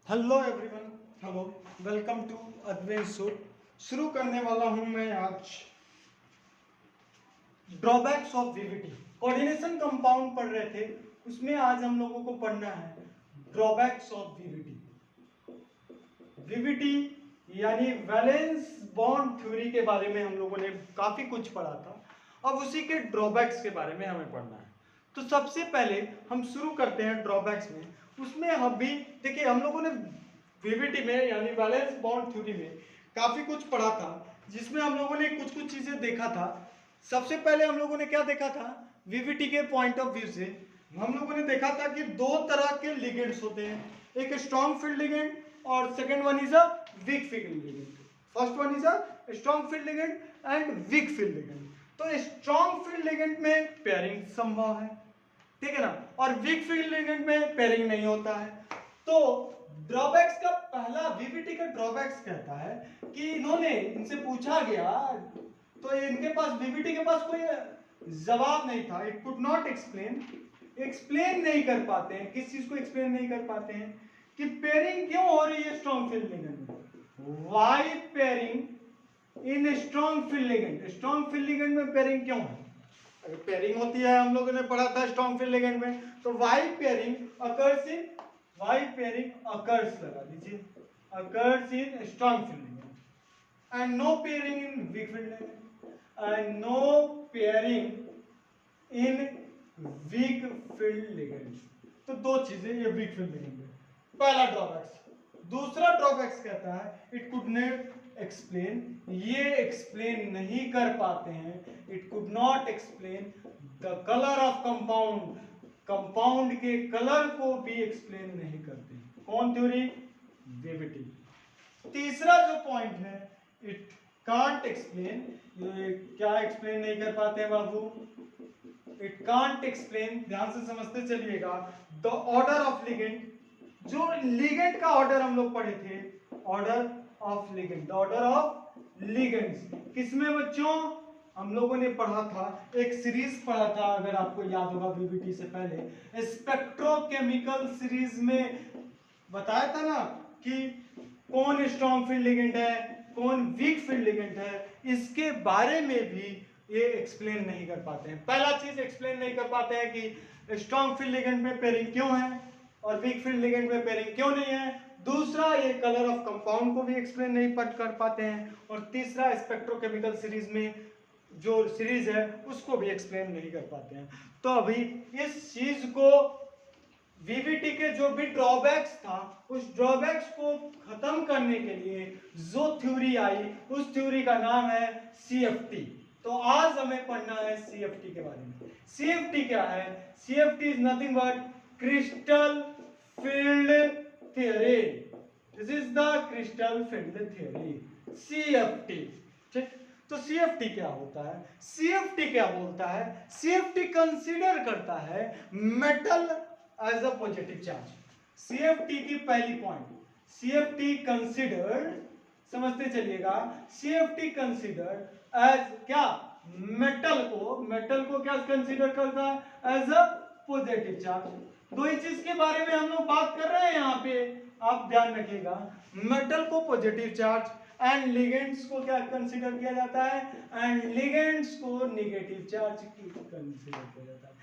Hello everyone, hello, welcome to adventure. शुरू करने वाला हूं मैं आज drawbacks of VBT. Coordination compound पढ़ रहे थे, उसमें आज हम लोगों को पढ़ना है ड्रॉबैक्स ऑफ वीवीटी। वीवीटी यानी वैलेंस बॉन्ड थ्योरी के बारे में हम लोगों ने काफी कुछ पढ़ा था। अब उसी के ड्रॉबैक्स के बारे में हमें पढ़ना है। तो सबसे पहले हम शुरू करते हैं ड्रॉबैक्स में। उसमें हम भी देखिए, हम लोगों ने वीवीटी में यानी वैलेंस बॉन्ड थ्योरी में काफी कुछ पढ़ा था, जिसमें हम लोगों ने कुछ कुछ चीजें देखा था। सबसे पहले हम लोगों ने क्या देखा था, वीवीटी के पॉइंट ऑफ व्यू से हम लोगों ने देखा था कि दो तरह के लिगेंड्स होते हैं, एक स्ट्रॉन्ग फील्ड लिगेंड और second one is a week field ligand. First one is a strong field ligand and week field ligand. तो स्ट्रॉन्ग फील्ड लिगेंड में पेयरिंग संभव है, ठीक है ना, और वीक फील्ड लिगेंड में पेयरिंग नहीं होता है। तो ड्रॉबैक्स का पहला वीवीटी का ड्रॉबैक्स कहता है कि इनसे पूछा गया तो इनके पास वीवीटी के पास कोई जवाब नहीं था। इट कुड नॉट एक्सप्लेन नहीं कर पाते हैं। किस चीज को एक्सप्लेन नहीं कर पाते हैं कि पेयरिंग क्यों हो रही है स्ट्रॉन्ग फील्ड लिगेंड में। Why pairing in strong field ligand, strong field ligand में पेयरिंग क्यों है। अगर पेयरिंग होती है, हम लोगों ने पढ़ा था स्ट्रॉन्ग फील्ड लिगेंड में, तो व्हाई पेयरिंग अकर्स लगा दीजिए, occurs in strong field ligand and no pairing in weak field ligand and no pairing in weak field ligand. तो दो चीजें ये वीक फील्ड लिगेंड है, पहला ड्रॉबैक्स। दूसरा ड्रॉबैक्स कहता है इट कुड नॉट एक्सप्लेन, ये एक्सप्लेन नहीं कर पाते हैं, it could not explain the colour of compound, compound के कलर को भी एक्सप्लेन नहीं करते। कौन थ्योरी, वीवीटी। तीसरा जो पॉइंट है, इट कांट एक्सप्लेन, ये क्या एक्सप्लेन नहीं कर पाते हैं बाबू, इट कांट एक्सप्लेन, ध्यान से समझते चलिएगा, द ऑर्डर ऑफ लिगेंड। जो लिगेंड का ऑर्डर हम लोग पढ़े थे, order of ligand, order of ligands किसमें बच्चों, हम लोगों ने पढ़ा था, एक सीरीज पढ़ा था अगर आपको याद होगा वीवीटी से पहले, स्पेक्ट्रोकेमिकल सीरीज में बताया था ना कि कौन स्ट्रॉन्ग फील्ड लिगेंड है, कौन वीक फील्ड लिगेंड है। इसके बारे में भी ये एक्सप्लेन नहीं कर पाते हैं। पहला चीज एक्सप्लेन नहीं कर पाते हैं कि स्ट्रॉन्ग फील्ड लिगेंड में पेयरिंग क्यों है और वीक फील्ड लिगेंड में पेयरिंग क्यों नहीं है। दूसरा, ये कलर ऑफ कंपाउंड को भी एक्सप्लेन नहीं कर पाते हैं। और तीसरा, स्पेक्ट्रोकेमिकल सीरीज में जो सीरीज है उसको भी एक्सप्लेन नहीं कर पाते हैं। तो अभी इस चीज को, वीवीटी के जो भी ड्रॉबैक्स था, उस ड्रॉबैक्स को खत्म करने के लिए जो थ्योरी आई, उस थ्योरी का नाम है सीएफटी। तो आज हमें पढ़ना है सीएफटी के बारे में। सीएफटी क्या है, CFT is nothing but crystal field theory. This is the crystal field theory, CFT. ठीक, तो सीएफटी क्या होता है, सीएफटी क्या बोलता है, सीएफटी कंसीडर करता है metal as a positive charge. CFT की पहली पॉइंट, सीएफटी कंसीडर्ड, समझते चलिएगा, सीएफटी कंसीडर्ड एज क्या, मेटल को क्या कंसीडर करता है, एज अ पॉजिटिव चार्ज। दो ही चीज के बारे में हम लोग बात कर रहे हैं यहाँ पे, आप ध्यान रखिएगा, मेटल को पॉजिटिव चार्ज एंड लिगेंड्स को क्या कंसीडर किया जाता है, एंड लिगेंड्स को नेगेटिव चार्ज की कंसीडर किया जाता है।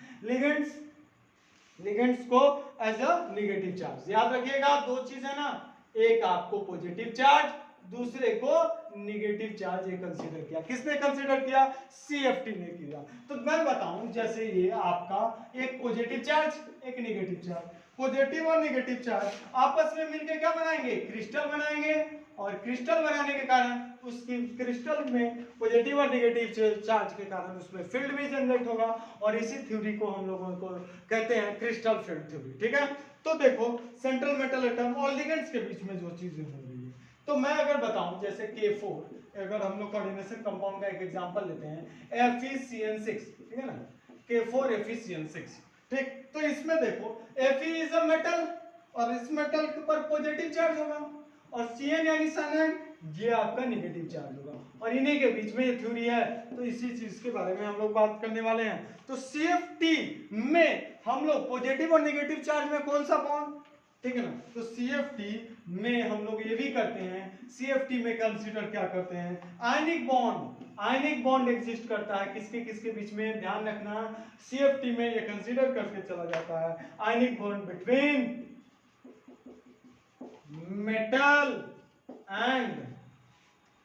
लिगेंड्स को एज अ नेगेटिव चार्ज। याद रखिएगा, दो चीज है ना, एक आपको पॉजिटिव चार्ज, दूसरे को नेगेटिव चार्ज, ये कंसीडर किया। किसने कंसीडर किया, सीएफटी ने किया। तो मैं बताऊं, जैसे ये आपका एक पॉजिटिव चार्ज, एक नेगेटिव चार्ज, पॉजिटिव और नेगेटिव चार्ज आपस में मिलकर क्या बनाएंगे, क्रिस्टल बनाएंगे। और क्रिस्टल बनाने के कारण उसकी क्रिस्टल में पॉजिटिव और नेगेटिव चार्ज के कारण उसमें फील्ड भी जनरेट होगा, और इसी थ्योरी को हम लोगों को कहते हैं क्रिस्टल फील्ड थ्योरी। ठीक है, तो देखो, सेंट्रल मेटल एटम और लिगेंड्स के बीच में जो चीजें हो रही है, तो मैं अगर बताऊं जैसे K4, अगर हम लोग कोऑर्डिनेशन कंपाउंड का एक एग्जांपल लेते हैं FeCN6, ठीक है ना, K4 FeCN6। ठीक, तो इसमें देखो Fe इज अ मेटल और इस मेटल के ऊपर पॉजिटिव चार्ज होगा, और Cn यानी साइनाइड, ये आपका नेगेटिव चार्ज होगा, और इन्हीं के बीच में ये थ्योरी है। तो इसी चीज के बारे में हम लोग बात करने वाले हैं। तो CFT में हम लोग पॉजिटिव और नेगेटिव चार्ज में कौन सा बॉन्ड, ठीक है ना। तो CFT में हम लोग ये भी करते हैं, CFT में कंसीडर क्या करते हैं, आयनिक बॉन्ड एग्जिस्ट करता है किसके किसके बीच में, ध्यान रखना CFT में ये कंसीडर करके चला जाता है ionic bond between metal and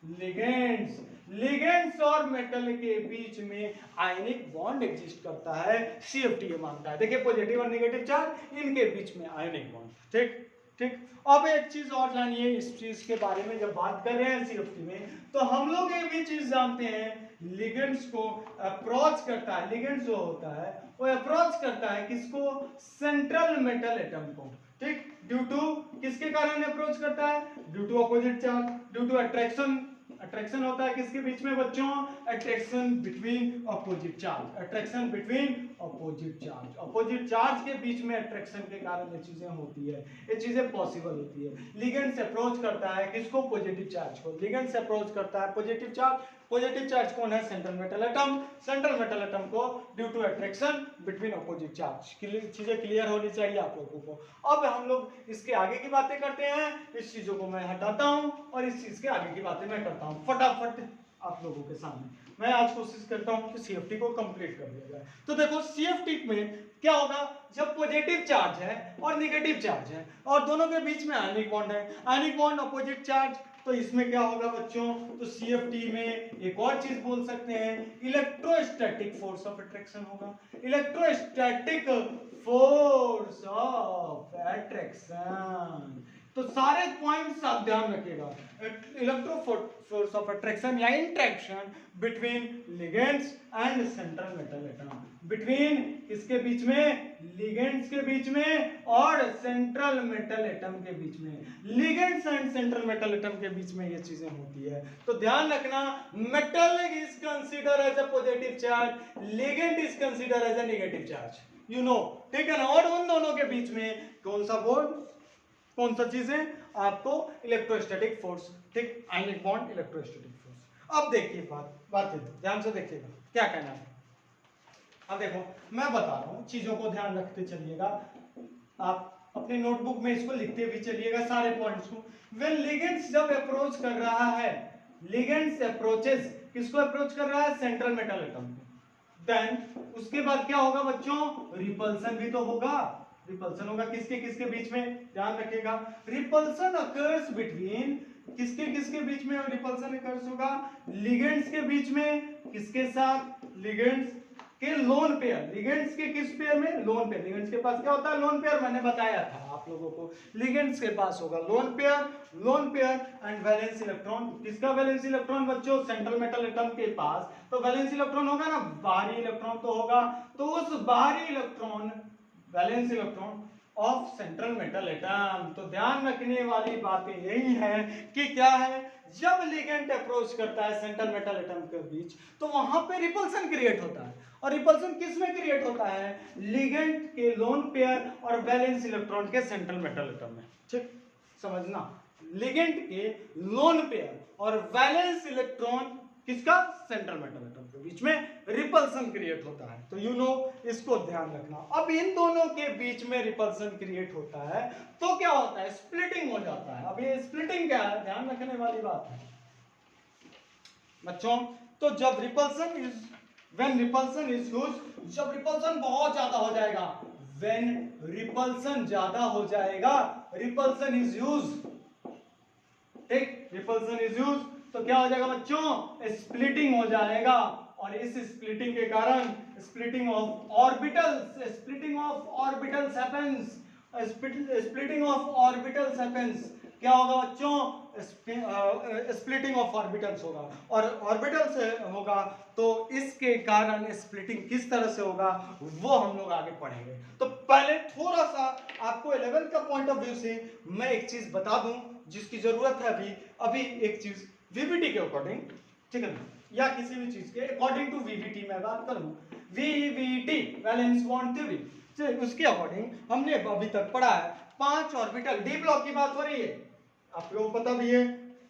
ligands और मेटल के बीच में आयनिक बॉन्ड एग्जिस्ट करता है, CFT ये मानता है। देखिए पॉजिटिव और नेगेटिव चार्ज, इनके बीच में आयनिक बॉन्ड। ठीक ठीक। अब एक चीज और जानिए इस चीज के बारे में, जब बात कर रहे हैं CFT में, तो हम लोग ये भी चीज जानते हैं, लिगेंड्स को अप्रोच करता है, लिगेंड्स जो होता है वो अप्रोच करता है किसको, सेंट्रल मेटल एटम को। ठीक, ड्यू टू किसके कारण अप्रोच करता है, due to opposite charge, due to attraction होता है किसके बीच में बच्चों, attraction between opposite charge, attraction between opposite charge के बीच में अट्रैक्शन के कारण ये चीजें होती है, ये चीजें पॉसिबल होती है। लिगेंड से अप्रोच करता है किसको, पॉजिटिव चार्ज को, लिगेंड से अप्रोच करता है पॉजिटिव चार्ज कौन है, सेंट्रल मेटल एटम को due to attraction between opposite charge. चीजें क्लियर होनी चाहिए आप लोगों को। अब हम लोग इसके आगे की बातें करते हैं, इस चीजों को मैं हटाता हूं और इस चीज के आगे की बातें मैं करता हूं फटाफट आप लोगों के सामने। मैं आज कोशिश करता हूं कि CFT को कंप्लीट कर दिया जाए। तो देखो CFT में क्या होगा, जब पॉजिटिव चार्ज है और नेगेटिव चार्ज है और दोनों के बीच में आयनिक बॉन्ड है, आयनिक बॉन्ड अपोजिट चार्ज, तो इसमें क्या होगा बच्चों, तो CFT में एक और चीज बोल सकते हैं, इलेक्ट्रोस्टैटिक फोर्स ऑफ अट्रैक्शन होगा, इलेक्ट्रोस्टैटिक फोर्स ऑफ अट्रैक्शन। तो सारे पॉइंट्स आप ध्यान रखिएगा, इलेक्ट्रो फोर्स ऑफ अट्रैक्शन या interaction between ligands and central metal atom, between किसके बीच में, लिगेंड्स के बीच में और सेंट्रल मेटल एटम के बीच में, ligands and central metal atom के बीच में ये चीजें होती है। तो ध्यान रखना, metal is consider as a positive charge, ligand is consider as a negative charge, you know, ठीक है ना। और उन दोनों के बीच में कौन सा बॉन्ड, कौन सा चीज है आपको, इलेक्ट्रोस्टैटिक फोर्स। ठीक, आयनिक बॉन्ड इलेक्ट्रोस्टैटिक फोर्स। अब देखिए बात ध्यान से देखिएगा क्या कहना है। अब देखो मैं बता रहा हूं, चीजों को ध्यान रखते चलिएगा, आप अपने नोटबुक में इसको लिखते भी चलिएगा सारे पॉइंट्स को। व्हेन लिगेंड्स जब अप्रोच कर रहा है, लिगेंड्स अप्रोचेस किसको अप्रोच कर रहा है, सेंट्रल मेटल एटम को, देन उसके बाद क्या होगा बच्चों, रिपल्सन भी तो होगा, रिपल्सन होगा किसके किसके बीच में, ध्यान रखिएगा, रिपल्सन अकर्स बिटवीन किसके किसके बीच में, रिपल्सन अकर्स होगा लिगेंड्स के बीच में, किसके साथ, लिगेंड्स के लोन पेयर, लिगेंड्स के किस पेयर में, लोन पेयर। लिगेंड्स के पास क्या होता है, लोन पेयर, मैंने बताया था आप लोगों को, लिगेंड्स के पास होगा lone pair and valence electron. किसका वैलेंस इलेक्ट्रॉन बच्चों, सेंट्रल मेटल एटम के पास तो वैलेंस इलेक्ट्रॉन होगा ना, बाहरी इलेक्ट्रॉन तो होगा, तो उस बाहरी electron, valence electron of central metal atom. तो ध्यान रखने वाली बातें यही है कि क्या है, जब लिगेंड अप्रोच करता है सेंट्रल मेटल एटम के बीच, तो वहां पे रिपल्सन क्रिएट होता है, और रिपल्सन किस में क्रिएट होता है, लिगेंड के लोन पेयर और वैलेंस इलेक्ट्रॉन के सेंट्रल मेटल एटम में। ठीक, समझना, लिगेंड के लोन पेयर और वैलेंस इलेक्ट्रॉन किसका, सेंट्रल मेटल एटम के बीच में रिपल्सन क्रिएट होता है। तो यू नो, इसको ध्यान रखना। अब इन दोनों के बीच में रिपल्सन क्रिएट होता है तो क्या होता है, स्प्लिटिंग हो जाता है। अब ये स्प्लिटिंग क्या है, ध्यान रखने वाली बात है बच्चों। तो जब repulsion is, when repulsion is used, जब रिपल्सन बहुत ज्यादा हो जाएगा, व्हेन रिपल्सन ज्यादा हो जाएगा, रिपल्सन इज यूज्ड, ठीक, रिपल्सन इज यूज्ड, तो क्या हो जाएगा बच्चों, स्प्लिटिंग हो जाएगा। और इस स्प्लिटिंग के कारण splitting of orbitals happens, splitting of orbitals happens. क्या होगा बच्चों, स्प्लिटिंग ऑफ ऑर्बिटल्स होगा, और ऑर्बिटल्स होगा तो इसके कारण स्प्लिटिंग किस तरह से होगा वो हम लोग आगे पढ़ेंगे। तो पहले थोड़ा सा आपको 11th का पॉइंट ऑफ व्यू से मैं एक चीज बता दूं जिसकी जरूरत है अभी एक चीज वीवीटी के अकॉर्डिंग, ठीक है ना, या किसी भी चीज के अकॉर्डिंग टू वीवीटी मैं बात करूं, वीवीटी वैलेंस बॉन्ड थ्योरी, उसके अकॉर्डिंग हमने अभी तक पढ़ा है 5 ऑर्बिटल, डी ब्लॉक की बात हो रही है, आप लोगों को पता भी है,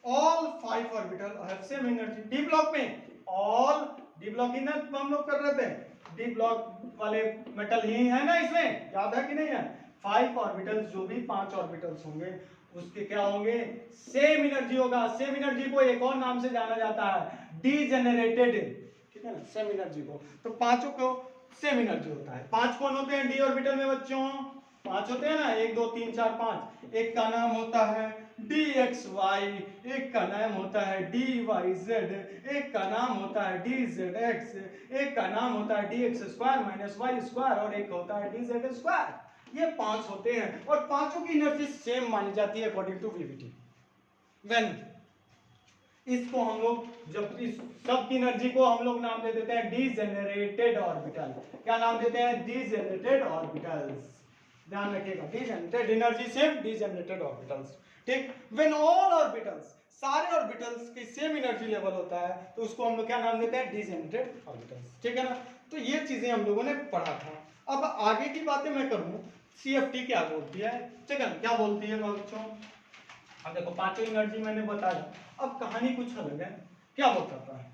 all 5 orbital have same energy. D block में ऑल, डी ब्लॉक ही ना हम लोग कर रहे थे, डी ब्लॉक वाले मेटल ही है ना इसमें, याद है कि नहीं है, 5 ऑर्बिटल्स, जो भी 5 ऑर्बिटल्स होंगे उसके क्या होंगे, सेम एनर्जी होगा। सेम एनर्जी को एक और नाम से जाना जाता है, डीजेनरेटेड, ठीक है ना, सेम एनर्जी को। तो पांचों को सेम एनर्जी होता है। 5 कौन होते हैं डी ऑर्बिटल में बच्चों, 5 होते हैं ना, 1 2 3 4 5। एक का नाम होता है डी एक्स वाई, एक का नाम होता है डी वाई जेड, एक का नाम होता है डी जेड एक्स, एक का नाम होता है d x square minus y square, और एक होता है डी जेड स्क्वायर। ये 5 होते हैं और पांचों की एनर्जी सेम मानी जाती है अकॉर्डिंग टू वीवीटी। व्हेन इसको हम लोग, जब इस सब की एनर्जी को हम लोग नाम दे देते हैं डीजेनरेटेड ऑर्बिटल। क्या नाम देते हैं, डीजेनरेटेड ऑर्बिटल्स। ध्यान रखिएगा, degenerated energy same, degenerated orbitals, ठीक। व्हेन ऑल ऑर्बिटल्स, सारे ऑर्बिटल्स की सेम एनर्जी लेवल होता है तो उसको हम लोग क्या नाम देते हैं, डीजेनरेटेड ऑर्बिटल्स, ठीक है ना। तो ये चीजें हम लोगों ने पढ़ा था। अब आगे की बातें मैं करूं, सीएफटी क्या बोलती है, ठीक है, क्या बोलती है बच्चों। अब देखो पांचों एनर्जी मैंने बताया, अब कहानी कुछ अलग है, क्या बताता है।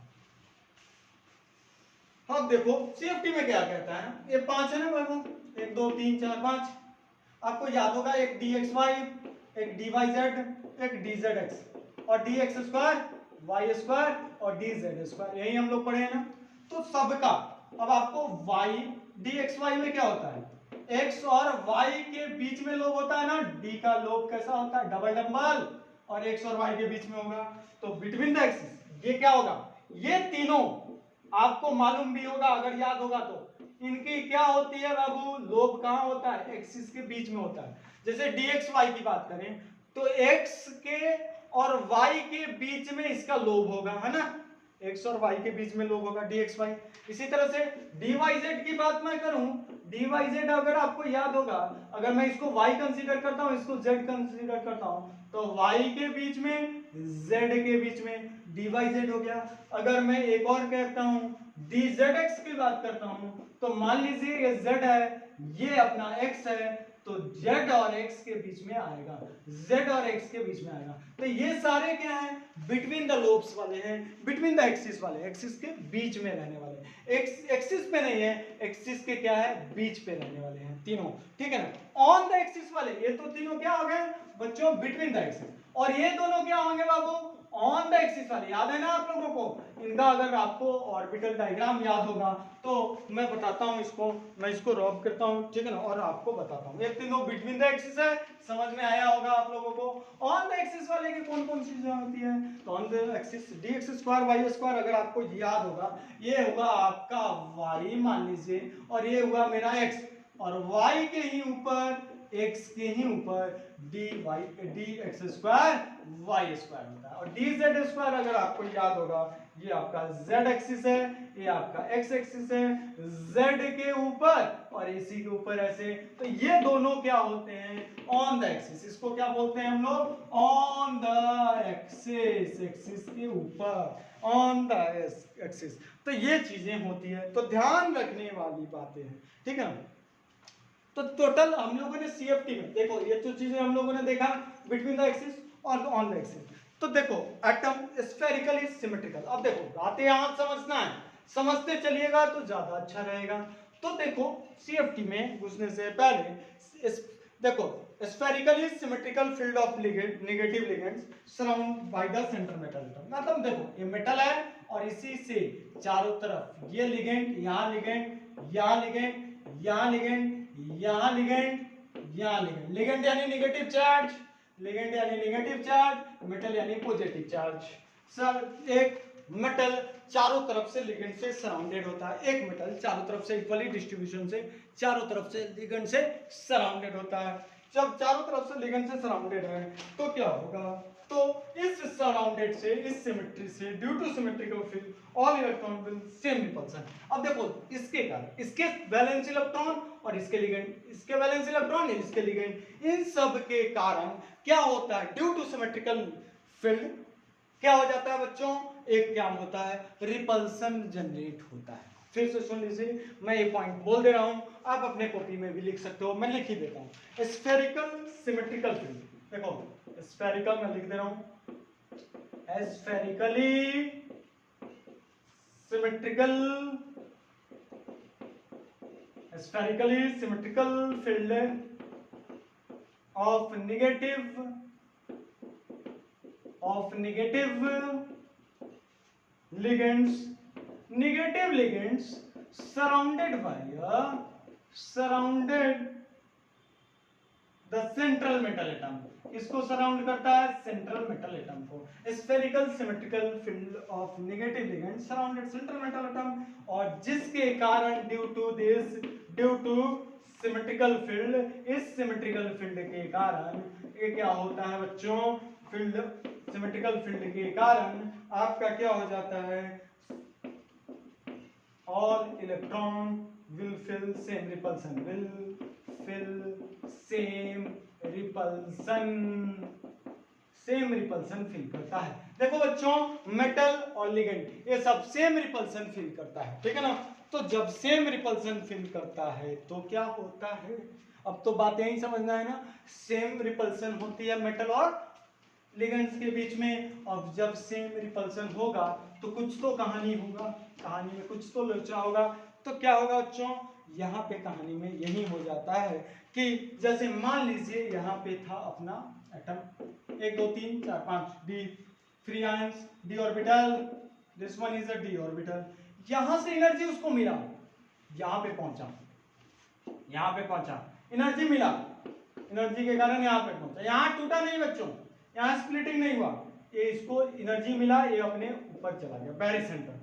अब देखो सीएफटी में क्या कहता है, ये 5 है ना बाबू, 1 2 3 4 5। आपको याद होगा एक डी एक्स वाई, एक डी वाई जेड, एक डी जेड एक्स, और d x square y square और डी जेड स्क्वायर, यही हम लोग पढ़े हैं ना। तो सबका अब आपको वाई, डी एक्स वाई में क्या होता है, x और y के बीच में लोब होता है ना, d का लोब कैसा होता है, डबल डबल, और x और y के बीच में होगा। तो बिटवीन द एक्सिस ये क्या होगा, ये तीनों आपको मालूम भी होगा अगर याद होगा तो, इनकी क्या होती है बाबू, लोब कहाँ होता है, एक्सिस के बीच में होता है। जैसे dx y की बात करें तो x के और y के बीच में इसका लोब होगा, है ना, x और y के बीच में लोब होगा dxy। इसी तरह से dyz की बात मैं करूं, dyz अगर आपको याद होगा, अगर मैं इसको y कंसीडर करता हूं, इसको z कंसीडर करता हूं, तो y के बीच में z के बीच में dyz हो गया। अगर मैं एक और कहता हूं dzx की बात करता हूं, तो मान लीजिए ये z है, ये अपना x है, तो z और x के बीच में आएगा, z और x के बीच में आएगा। तो ये सारे क्या हैं, बिटवीन द लोब्स वाले हैं, बिटवीन द एक्सिस वाले, एक्सिस के बीच में रहने वाले। एक्सिस पे नहीं है, एक्सिस के क्या है, बीच पे रहने वाले हैं तीनों, ठीक है ना। ऑन द एक्सिस वाले, ये तो तीनों क्या हो गए बच्चों, बिटवीन द एक्सिस, और ये दोनों क्या होंगे बाबू, ऑन द एक्सिस वाले। याद है ना आप लोगों को इनका, अगर आपको ऑर्बिटल डायग्राम याद होगा तो मैं बताता हूं इसको, मैं इसको रॉब करता हूं, ठीक है ना, और आपको बताता हूं। ये तीनों बिटवीन द एक्सिस है, समझ में आया होगा आप लोगों को। ऑन द एक्सिस वाले की कौन कौन सी चीजें होती है, तो on the axis d x square y square, अगर आपको याद होगा, ये होगा आपका वाई मान लीजिए, और ये हुआ मेरा एक्स, और वाई के ही ऊपर, एक्स के ही ऊपर d x square y square होता है। और डी जेड स्क्वायर अगर आपको याद होगा, ये आपका z एक्सिस है, ये आपका x एक्सिस है, z के ऊपर और इसी के ऊपर ऐसे। तो ये दोनों क्या होते हैं, ऑन द एक्सिस। इसको क्या बोलते हैं हम लोग, ऑन द एक्सिस, एक्सिस के ऊपर, ऑन द एक्सिस। तो ये चीजें होती है, तो ध्यान रखने वाली बातें हैं, ठीक है। तो टोटल हम लोगों ने सीएफटी में देखो, ये तो चीजें हम लोगों ने देखा बिटवीन द एक्सिस और ऑन द एक्सिस। तो देखो एटम स्फेरिकली सिमेट्रिकल। अब देखो बातें यहां समझना है, समझते चलिएगा तो ज्यादा अच्छा रहेगा। तो देखो सीएफटी में घुसने से पहले देखो, spherically symmetrical field of negative ligands surround by the centre metal. मतलब देखो ये मेटल है और इसी से चारों तरफ ये लिगेंड, यहाँ लिगेंड, यहाँ लिगेंड, यहाँ लिगेंड, यहाँ लिगेंड, यहाँ लिगेंड। लिगेंड यानी नेगेटिव चार्ज, लिगेंड यानी नेगेटिव चार्ज, मेटल यानी पॉजिटिव चार्ज। सर एक मेटल चारों तरफ से लिगेंड से सराउंडेड होता है, एक मेटल चारों तरफ से इक्वली डिस्ट्रीब्यूशन से चारों तरफ से लिगेंड से सराउंडेड होता है। जब चारों तरफ से लिगेंड से सराउंडेड है तो क्या होगा, तो इस सराउंडेड से, इस सिमेट्री से, due two symmetrical field all electron will same repulsion. अब देखो इसके कारण, इसके वैलेंस इलेक्ट्रॉन और इसके लिगेंड, इसके वैलेंस इलेक्ट्रॉन इसके लिगेंड, इन सब के कारण क्या होता है, ड्यू टू सिमेट्रिकल फील्ड क्या हो जाता है बच्चों, एक क्या होता है, रिपल्सन जनरेट होता है। फिर से सुन लीजिए, मैं ये पॉइंट बोल दे रहा हूं, आप अपने कॉपी में भी लिख सकते हो, मैं लिख ही देता हूं। स्फेरिकल सिमेट्रिकल फील्ड, देखो स्फेरिकल मैं लिख दे रहा हूं, spherically symmetrical, spherically symmetrical field of negative ligands surrounded the central metal atom. इसको सराउंड करता है सेंट्रल मेटल एटम को। Spherical symmetrical field of negative ligand surrounded central metal atom, और जिसके कारण ड्यू टू सिमेट्रिकल फील्ड, इस symmetrical field के कारण ये क्या होता है बच्चों, फील्ड सिमेट्रिकल फील्ड के कारण आपका क्या हो जाता है, all electron will fill same repulsion, same repulsion feel करता है। देखो बच्चों, मेटल और लिगेंड ये सब सेम रिपल्सन फील करता है, ठीक है ना। तो जब सेम रिपल्सन फील करता है तो क्या होता है, अब तो बात यही समझना है ना, सेम रिपल्सन होती है मेटल और लिगेंड्स के बीच में। अब जब सेम रिपल्सन होगा तो कुछ तो कहानी होगा, कहानी में कुछ तो लोचा होगा। तो क्या होगा बच्चों, यहाँ पे कहानी में यही हो जाता है कि जैसे मान लीजिए यहाँ पे था अपना atom 1 2 3 4 5 D, free ions, D orbital, this one is a D orbital. यहाँ से एनर्जी उसको मिला, यहाँ पे पहुंचा, एनर्जी मिला, एनर्जी के कारण यहाँ पे पहुंचा। यहाँ टूटा नहीं बच्चों, यहाँ स्प्लिटिंग नहीं हुआ, ये इसको एनर्जी मिला, ये अपने ऊपर चला गया, बैरी सेंटर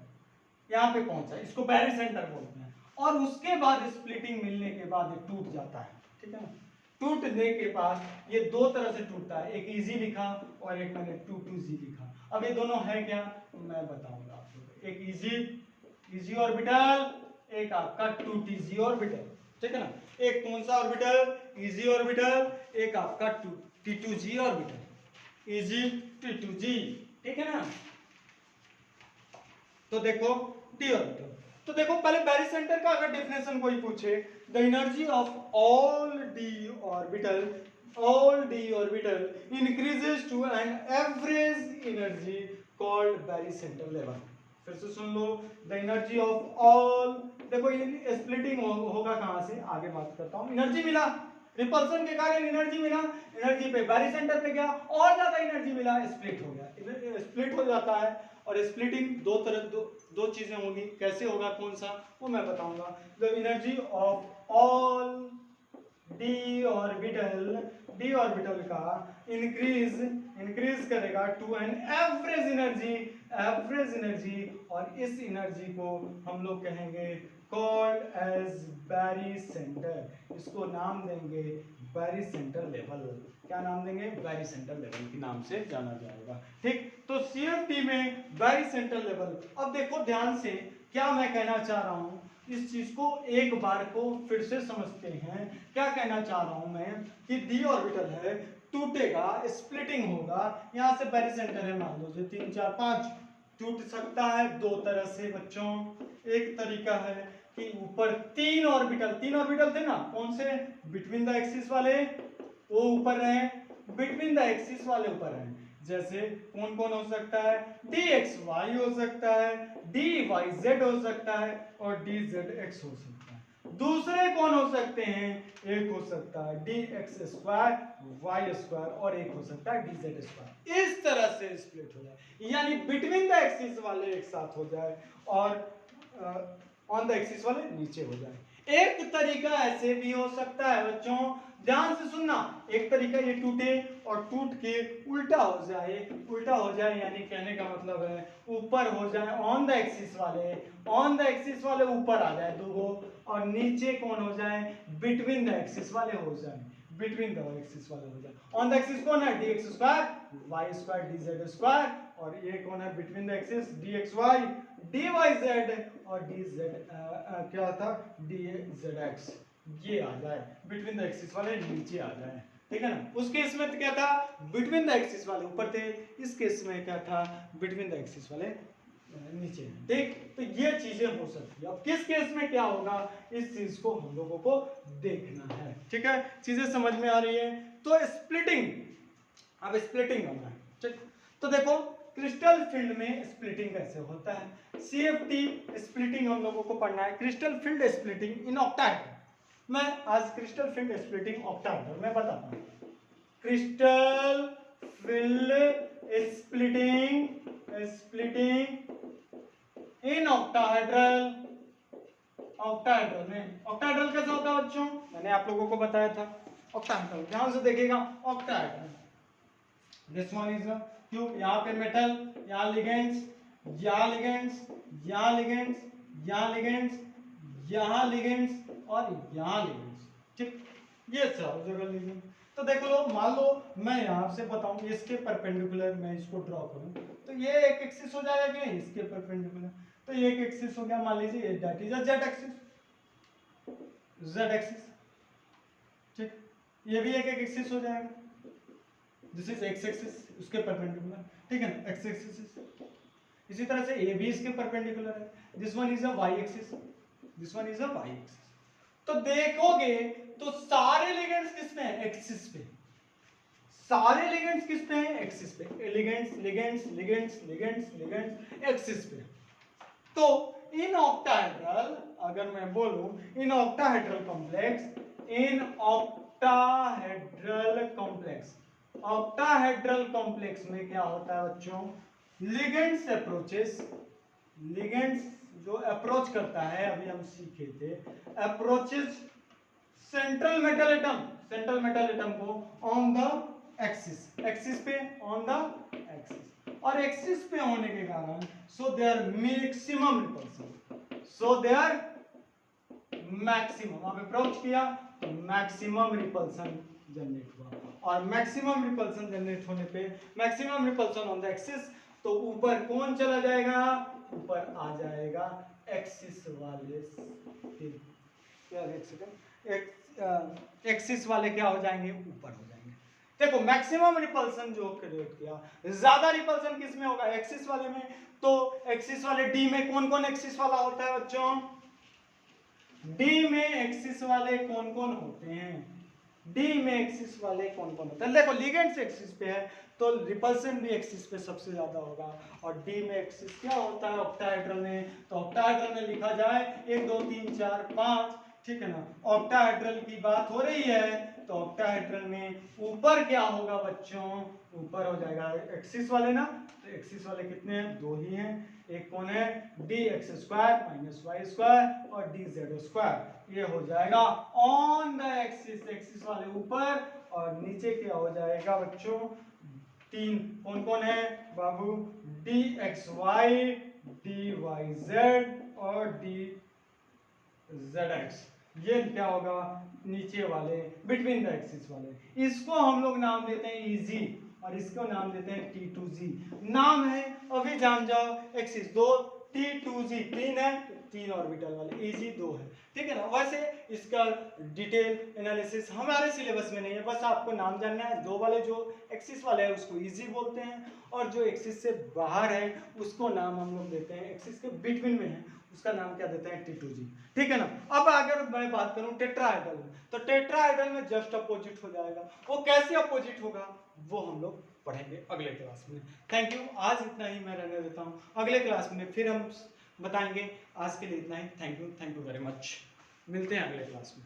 यहाँ पे पहुंचा, इसको बैरी सेंटर बोलते हैं। और उसके बाद स्प्लिटिंग मिलने के बाद ये टूट जाता है, ठीक है ना। टूटने के बाद ये दो तरह से टूटता है, एक इजी लिखा और एक मैंने 2 लिखा। अब ये दोनों है क्या, मैं बताऊंगा आपको। एक इजी ऑर्बिटल, एक आपका 2Tg ऑर्बिटल, ठीक है ना। एक कौन सा ऑर्बिटल, इजी ऑर्बिटल, एक आपका T2G ऑर्बिटल, इजी T2G, ठीक है ना। तो देखो डी ऑर्बिटल, तो देखो पहले बैरी सेंटर का अगर डेफिनेशन कोई पूछे, the energy of all d orbital increases to an average energy called barycentre level. फिर से सुन लो, द एनर्जी ऑफ ऑल, देखो ये स्प्लिटिंग होगा कहां से, आगे बात करता हूं। एनर्जी मिला, रिपल्सन के कारण एनर्जी मिला, एनर्जी पे बैरी सेंटर पे गया, और ज्यादा एनर्जी मिला, स्प्लिट हो गया, स्प्लिट हो जाता है। और स्प्लिटिंग दो चीजें होगी, कैसे होगा, कौन सा, वो मैं बताऊंगा। The energy of all d orbital का इंक्रीज करेगा टू एन एवरेज एनर्जी, और इस एनर्जी को हम लोग कहेंगे कॉल्ड एज बैरी सेंटर। इसको नाम देंगे बैरी सेंटर लेवल। क्या नाम देंगे, बैरी सेंटर लेवल के नाम से जाना जाएगा, ठीक। तो CFT में बैरी सेंटर लेवल। अब देखो ध्यान से, क्या मैं कहना चाह रहा हूं, इस चीज को एक बार को फिर से समझते हैं। क्या कहना चाह रहा हूं मैं कि डी ऑर्बिटल है, टूटेगा, स्प्लिटिंग होगा, यहां से बैरी सेंटर है, मान लो 3 4 5, टूट सकता है दो तरह से बच्चों। एक तरीका है कि ऊपर तीन ऑर्बिटल थे ना, कौन से, बिटवीन द एक्सिस वाले, वो ऊपर रहे, बिटवीन द एक्सिस वाले ऊपर रहे। जैसे कौन कौन हो सकता है, dxy हो सकता है, dyz हो सकता है, और dzx हो सकता है। दूसरे कौन हो सकते हैं, एक हो सकता है dx स्क्वायर y स्क्वायर, और एक हो सकता है dz स्क्वायर। इस तरह से स्प्लिट हो जाए, यानी बिटवीन द एक्सिस वाले एक साथ हो जाए और ऑन द एक्सिस वाले नीचे हो जाए। एक तरीका ऐसे भी हो सकता है बच्चों, ध्यान से सुनना। एक तरीका ये टूटे और टूट के उल्टा हो जाए, यानी कहने का मतलब है ऊपर हो जाए ऑन द एक्सिस वाले ऊपर आ जाए दो, और नीचे कौन हो जाए, बिटवीन द एक्सिस वाले हो जाए, ऑन द एक्सिस कौन है, dx square y square dz square, और ये कौन है between the axis, dxy dyz, और dz क्या था, dzx, ये आ जाए बिटवीन द एक्सिस वाले नीचे आ जाए, ठीक है ना। उस केस में तो क्या था, बिटवीन द एक्सिस वाले ऊपर थे, इस केस में क्या था, बिटवीन द एक्सिस वाले नीचे, ठीक। तो ये चीजें हो सकती है। अब किस केस में क्या होगा, इस चीज को हम लोगों को देखना है, ठीक है। चीजें समझ में आ रही है। तो स्प्लिटिंग, अब स्प्लिटिंग होना है, ठीक। तो देखो क्रिस्टल फील्ड में स्प्लिटिंग कैसे होता है, CFT स्प्लिटिंग हम लोगों को पढ़ना है, crystal field splitting in octahedral. मैं आज क्रिस्टल फील्ड स्प्लिटिंग ऑक्टाहेड्रल मैं बताता हूँ। Crystal field splitting in octahedral. Octahedral में ऑक्टाहेड्रल कैसा होता है बच्चों, मैंने आप लोगों को बताया था। ऑक्टाहेड्रल ध्यान से देखिएगा, octahedral this one is cube, यहाँ पे मेटल, यहाँ लिगेंड्स, यहाँ लिगेंड्स, यहाँ लिगेंड्स, यहाँ लिगेंड्स, यहाँ लिगेंड्स और यहाँ लिगेंड्स, ठीक, ये चारों जगह लिगेंड। तो देखो लो, मान लो मैं यहाँ से बताऊं इसके परपेंडिकुलर मैं इसको ड्रॉ करूं तो ये एक एक्सिस हो जाएगा कि नहीं, इसके परपेंडिकुलर, तो ये एक एक्सिस हो गया, मान लीजिए that is a Z axis, Z axis, ठीक, ये भी एक एक्सिस हो जाएगा, दिस इज एक्स एक्सिस उसके परपेंडिकुलर, ठीक है ना, एक्स एक्सिस। इसी तरह से ये भी इसके परपेंडिकुलर है, this one is a y axis, this one is a y axis. तो देखोगे तो सारे लिगेंड्स किस पे हैं, एक्सिस पे, सारे लिगेंड्स किस पे हैं, एक्सिस पे, ligands ligands ligands ligands ligands axis पे। तो इन ऑक्टाहेड्रल, अगर मैं बोलूं in octahedral complex, in octahedral complex, octahedral complex में क्या होता है बच्चों, लिगेंड्स अप्रोचेस, लिगेंड्स जो अप्रोच करता है, अभी हम सीखे थे, approaches central metal atom, central metal atom को ऑन द एक्सिस, एक्सिस पे, ऑन द एक्सिस, और एक्सिस पे होने के कारण so there maximum repulsion, so there maximum, अब अप्रोच किया तो मैक्सिमम रिपल्सन जनरेट हुआ, और मैक्सिमम रिपल्सन जनरेट होने पे, maximum repulsion on the axis, तो ऊपर कौन चला जाएगा, ऊपर आ जाएगा एक्सिस वाले, क्या देख सकें, एक्सिस वाले क्या हो जाएंगे, ऊपर हो जाएंगे। देखो मैक्सिमम रिपल्सन जो क्रिएट किया, ज्यादा रिपल्सन किस में होगा, एक्सिस वाले में, तो एक्सिस वाले डी में कौन कौन एक्सिस वाला होता है बच्चों, डी में एक्सिस वाले कौन कौन होते हैं, डी में एक्सिस वाले कौन कौन होते हैं, देखो लिगेंड्स एक्सिस पे है तो रिपल्सन भी एक्सिस पे सबसे ज्यादा होगा, और डी में एक्सिस क्या होता है ऑक्टाहेड्रल में, तो ऑक्टाहेड्रल में लिखा जाए 1 2 3 4 5, ठीक है ना, ऑक्टाहेड्रल की बात हो रही है तो ऑक्टाहेड्रल में ऊपर क्या होगा बच्चों, ऊपर हो जाएगा एक्सिस वाले ना, तो एक्सिस वाले कितने हैं, दो ही हैं, एक कौन है, d x square minus y square और डी जेड स्क्वायर, ये हो जाएगा ऑन द एक्सिस, एक्सिस वाले ऊपर, और नीचे क्या हो जाएगा बच्चों, तीन कौन कौन है बाबू, D x Y, D Y Z और डी जेड एक्स, ये क्या होगा नीचे वाले, बिटवीन द एक्सिस वाले, इसको हम लोग नाम देते हैं इजी, और इसको नाम देते हैं T2Z, नाम है अभी जान जाओ, एक्सिस दो, T2Z तीन है, तीन ऑर्बिटल वाले, इजी दो है, ठीक है ना। वैसे इसका डिटेल एनालिसिस हमारे सिलेबस में नहीं है, बस आपको नाम जानना है, दो वाले जो एक्सिस वाले है उसको इजी बोलते हैं, और जो एक्सिस से बाहर है उसको नाम हम लोग देते हैं, एक्सिस के बिटवीन में है उसका नाम क्या देते हैं, T2Z, ठीक है ना। अब अगर मैं बात करूं टेट्राहेड्रल में, तो टेट्राहेड्रल में जस्ट अपोजिट हो जाएगा, वो कैसे अपोजिट होगा वो हम लोग पढ़ेंगे अगले क्लास में। थैंक यू, आज इतना ही मैं रहने देता हूँ, अगले क्लास में फिर हम बताएंगे, आज के लिए इतना ही, थैंक यू वेरी मच, मिलते हैं अगले क्लास में।